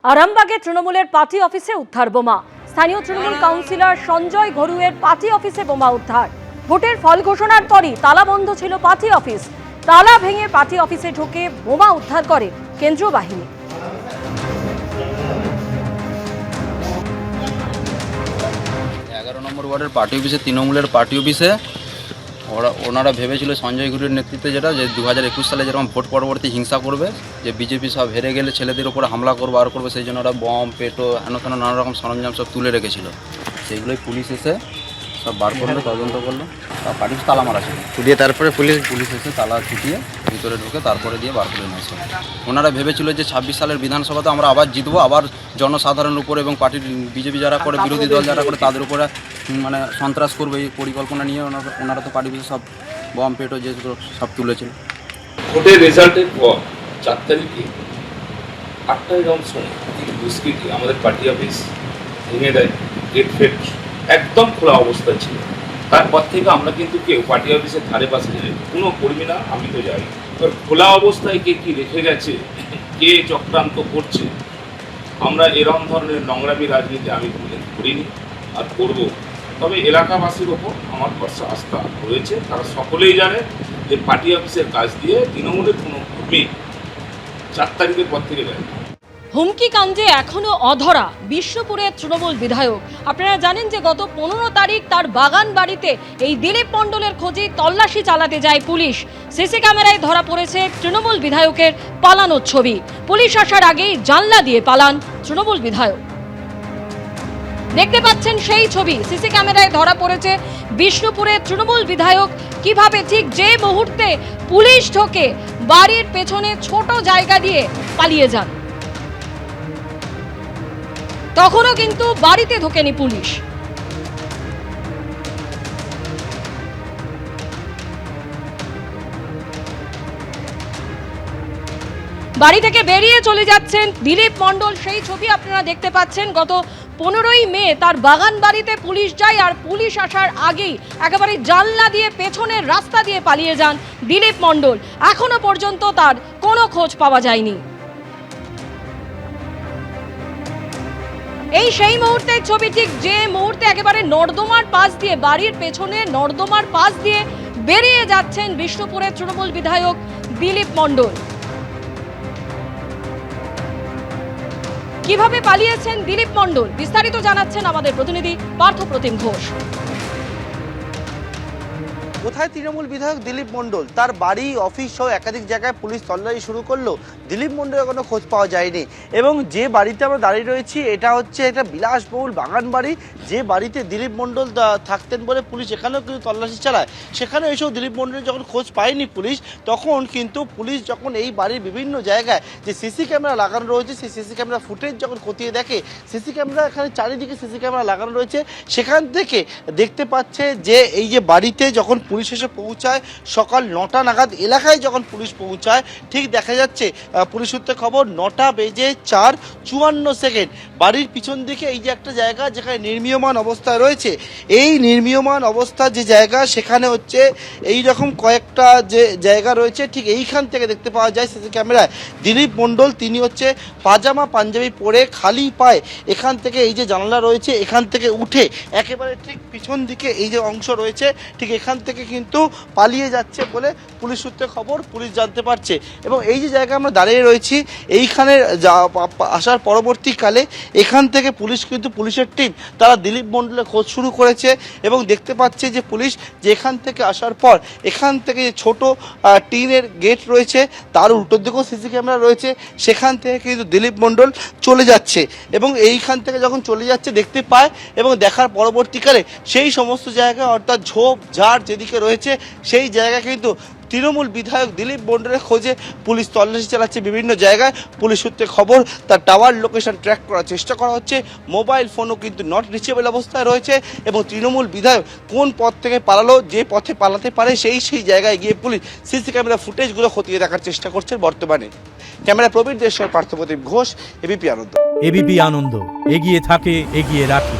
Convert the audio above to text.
আরামবাগে তৃণমূলের পার্টি অফিসে উদ্ধার বোমা। স্থানীয় তৃণমূল কাউন্সিলর সঞ্জয় ঘরুয়ের পার্টি অফিসে বোমা উদ্ধার। ভোটের ফল ঘোষণার পরই তালাবন্ধ ছিল পার্টি অফিস। তালা ভেঙে পার্টি অফিসে ঢুকে বোমা উদ্ধার করে কেন্দ্রীয় বাহিনী। 11 নম্বর ওয়ার্ডের পার্টি অফিসে, তৃণমূলের পার্টি অফিসে ওনারা ভেবেছিল সঞ্জয় ঘুরির নেতৃত্বে যে 2021 সালে যেরকম ভোট পরবর্তী হিংসা করবে, যে বিজেপি সব হেরে গেলে ছেলেদের উপরে হামলা করবে আর করবে, সেই জন্য ওরা বম, পেটো, হেন নানা রকম সরঞ্জাম সব তুলে রেখেছিল। সেইগুলোই পুলিশ এসে সব বার করলো, তদন্ত করলো। তার পার্টি তালা মারা ছিল দিয়ে তারপরে পুলিশ এসে তালা ছুটিয়ে ভিতরে ঢুকে তারপরে দিয়ে বার করে নিয়েছে। ওনারা ভেবেছিল যে 26 সালের বিধানসভাতে আমরা আবার জিতবো, আবার জনসাধারণের উপরে এবং পার্টির বিজেপি যারা করে, বিরোধী দল যারা করে তাদের উপরে মানে সন্ত্রাস করবে এই পরিকল্পনা নিয়ে ওনারা তো পার্টি সব বম, পেটো যেগুলো সব তুলেছিল। ভোটের রেজাল্টের পর 4 তারিখে 8টায় যখন শোনে দুষ্কৃতী আমাদের পার্টি অফিস ভেঙে দেয়, গেট ফেট একদম খোলা অবস্থায় ছিল। তারপর থেকে আমরা কিন্তু কেউ পার্টি অফিসের ধারে পাশে যাই, কোনো কর্মী না, আমি তো যাই। এবার খোলা অবস্থায় কে কী রেখে গেছে, কে চক্রান্ত করছে, আমরা এরকম ধরনের নোংরামি রাজনীতি আমি করিনি আর করবো। তবে এলাকাবাসীর ওপর আমার ভরসা আস্থা রয়েছে, তারা সকলেই জানে যে পার্টি অফিসের কাজ দিয়ে তৃণমূলের কোনো কর্মী 4 তারিখের পর থেকে যায়। হুমকি কাণ্ডে এখনো অধরা বিষ্ণুপুরের তৃণমূল বিধায়ক। আপনারা জানেন যে গত 15 তারিখ তার বাগান বাড়িতে এই দিলীপ মণ্ডলের খোঁজে তল্লাশি চালাতে যায় পুলিশ। সিসি ক্যামেরায় ধরা পড়েছে তৃণমূল বিধায়কের পালানোর ছবি। পুলিশ আসার আগেই জানলা দিয়ে পালান তৃণমূল বিধায়ক। দেখতে পাচ্ছেন সেই ছবি, সিসি ক্যামেরায় ধরা পড়েছে বিষ্ণুপুরের তৃণমূল বিধায়ক কিভাবে ঠিক যে মুহূর্তে পুলিশ ঢোকে বাড়ির পেছনে ছোট জায়গা দিয়ে পালিয়ে যান। তখনও কিন্তু বাড়িতে ঢোকেনি পুলিশ। বাড়ি থেকে বেরিয়ে চলে যাচ্ছেন দিলীপ মণ্ডল, সেই ছবি আপনারা দেখতে পাচ্ছেন। গত 15ই মে তার বাগান বাড়িতে পুলিশ যায়, আর পুলিশ আসার আগেই একেবারে জানলা দিয়ে পেছনের রাস্তা দিয়ে পালিয়ে যান দিলীপ মণ্ডল। এখনো পর্যন্ত তার কোনো খোঁজ পাওয়া যায়নি। এই সেই মুহূর্তের ছবি, ঠিক যে মুহূর্তে একেবারে নর্দমার পাশ দিয়ে, বাড়ির পেছনে নর্দমার পাশ দিয়ে বেরিয়ে যাচ্ছেন বিষ্ণুপুরের তৃণমূল বিধায়ক দিলীপ মণ্ডল। কিভাবে পালিয়েছেন দিলীপ মণ্ডল, বিস্তারিত জানাচ্ছেন আমাদের প্রতিনিধি পার্থপ্রতিম ঘোষ। কোথায় তৃণমূল বিধায়ক দিলীপ মণ্ডল? তার বাড়ি, অফিস সহ একাধিক জায়গায় পুলিশ তল্লাশি শুরু করলো, দিলীপ মণ্ডলের কোনো খোঁজ পাওয়া যায়নি। এবং যে বাড়িতে আমরা দাঁড়িয়ে রয়েছি এটা হচ্ছে একটা বিলাসবহুল বাগান বাড়ি, যে বাড়িতে দিলীপ মণ্ডল থাকতেন বলে পুলিশ এখানেও কিন্তু তল্লাশি চালায়। সেখানে এসেও দিলীপ মণ্ডলের যখন খোঁজ পায়নি পুলিশ, তখন কিন্তু পুলিশ যখন এই বাড়ির বিভিন্ন জায়গায় যে সিসি ক্যামেরা লাগানো রয়েছে, সেই সিসি ক্যামেরা ফুটেজ যখন খতিয়ে দেখে, সিসি ক্যামেরা এখানে চারিদিকে সিসি ক্যামেরা লাগানো রয়েছে, সেখান থেকে দেখতে পাচ্ছে যে এই যে বাড়িতে যখন পুলিশ এসে পৌঁছায় সকাল 9টা নাগাদ, এলাকায় যখন পুলিশ পৌঁছায় ঠিক দেখা যাচ্ছে পুলিশ সূত্রে খবর 9টা বেজে 4:54 বাড়ির পিছন দিকে এই যে একটা জায়গা যেখানে নির্মীয়মান অবস্থায় রয়েছে, এই নির্মীয়মান অবস্থা যে জায়গা সেখানে হচ্ছে এই রকম কয়েকটা যে জায়গা রয়েছে, ঠিক এইখান থেকে দেখতে পাওয়া যায় সিসি ক্যামেরায় দিলীপ মণ্ডল, তিনি হচ্ছে পাজামা পাঞ্জাবি পরে খালি পায়ে এখান থেকে এই যে জানালা রয়েছে এখান থেকে উঠে একেবারে ঠিক পিছন দিকে এই যে অংশ রয়েছে ঠিক এখান থেকে কিন্তু পালিয়ে যাচ্ছে বলে পুলিশ সূত্রে খবর, পুলিশ জানতে পারছে। এবং এই যে জায়গায় আমরা দাঁড়িয়ে রয়েছি এইখানে আসার পরবর্তীকালে এখান থেকে পুলিশ কিন্তু পুলিশের টিম তারা দিলীপ মণ্ডলের খোঁজ শুরু করেছে। এবং দেখতে পাচ্ছে যে পুলিশ যে এখান থেকে আসার পর এখান থেকে যে ছোট টিনের গেট রয়েছে তার উল্টোর দিকেও সিসি ক্যামেরা রয়েছে, সেখান থেকে কিন্তু দিলীপ মণ্ডল চলে যাচ্ছে। এবং এইখান থেকে যখন চলে যাচ্ছে দেখতে পায় এবং দেখার পরবর্তীকালে সেই সমস্ত জায়গায় অর্থাৎ ঝোপ ঝাড় যেদিকে রয়েছে সেই জায়গায় কিন্তু তৃণমূল বিধায়ক দিলীপ মণ্ডলের খোঁজে পুলিশ তল্লাশি চালাচ্ছে বিভিন্ন জায়গায়। পুলিশ সূত্রে খবর তার টাওয়ার লোকেশন ট্র্যাক করার চেষ্টা করা হচ্ছে, মোবাইল ফোনও কিন্তু নট রিচেবল অবস্থায় রয়েছে। এবং তৃণমূল বিধায়ক কোন পথ থেকে পালালো, যে পথে পালাতে পারে সেই জায়গায় গিয়ে পুলিশ সিসি ক্যামেরা ফুটেজগুলো খতিয়ে দেখার চেষ্টা করছে বর্তমানে। ক্যামেরা প্রবীর দেশের পার্থপ্রতিম ঘোষ, এবিপি আনন্দ। এবিপি আনন্দ, এগিয়ে থাকে, এগিয়ে রাখে।